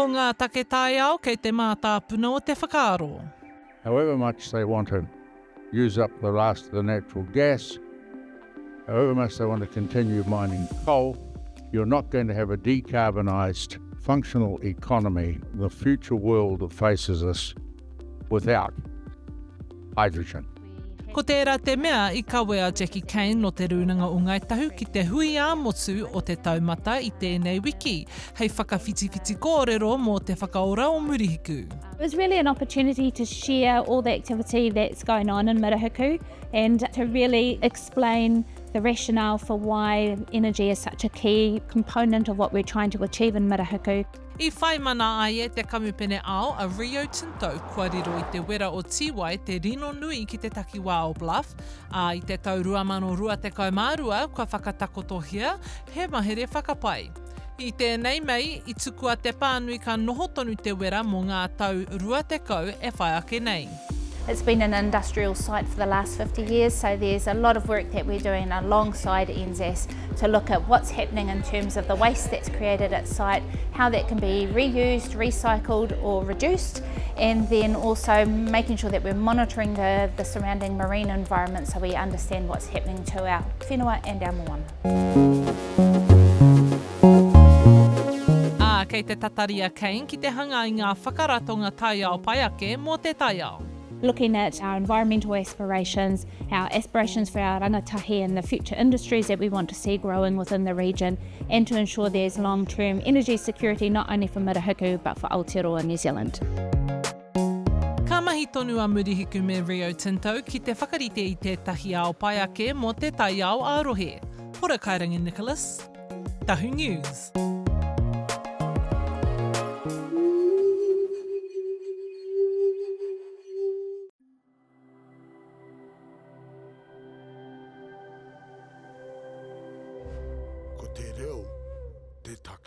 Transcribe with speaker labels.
Speaker 1: Ko ngā take tai ao kei te mātāpuna o te whakaaro.
Speaker 2: However much they want to use up the last of the natural gas, however much they want to continue mining coal, you're not going to have a decarbonised, functional economy, the future world that faces us, without hydrogen.
Speaker 1: Ko tērā te mea I kawe a Jacqui Caine no Te Rūnanga o Ngāi Tahu ki te hui ā-motu o te taumata I tēnei wiki, hei whakawhitiwhiti kōrero mō te whakaora o Murihiku.
Speaker 3: It was really an opportunity to share all the activity that's going on in Murihiku and to really explain the rationale for why energy is such a key component of what we're trying to achieve in Murihiku.
Speaker 1: I whai mana ai e te kamupene ao a Rio Tinto kua riro I te wera o Tiwai te rino nui ki te takiwā o Bluff, a I te tau 2022 kua whakatakotohia he mahere whakapai. I tēnei mei, I tukua te pānui ka noho tonu te wera mō ngā tau 20 e whai ake nei.
Speaker 3: It's been an industrial site for the last 50 years, so there's a lot of work that we're doing alongside NZAS to look at what's happening in terms of the waste that's created at site, how that can be reused, recycled or reduced, and then also making sure that we're monitoring the surrounding marine environment so we understand what's happening to our whenua and our moana.
Speaker 1: Kei te tataria Caine ki te hanga I ngā whakaratonga taiao pai ake mō te taiao.
Speaker 3: Looking at our environmental aspirations, our aspirations for our rangatahi and the future industries that we want to see growing within the region, and to ensure there's long-term energy security not only for Murihiku but for Aotearoa New Zealand.
Speaker 1: Ka mahi tonu a Murihiku me Rio Tinto ki te whakarite I tētahi ao pai ake mō te taiao ārohe. Hora Kairangi Nicholas, Tahu News.
Speaker 4: Ko te reo, te taka.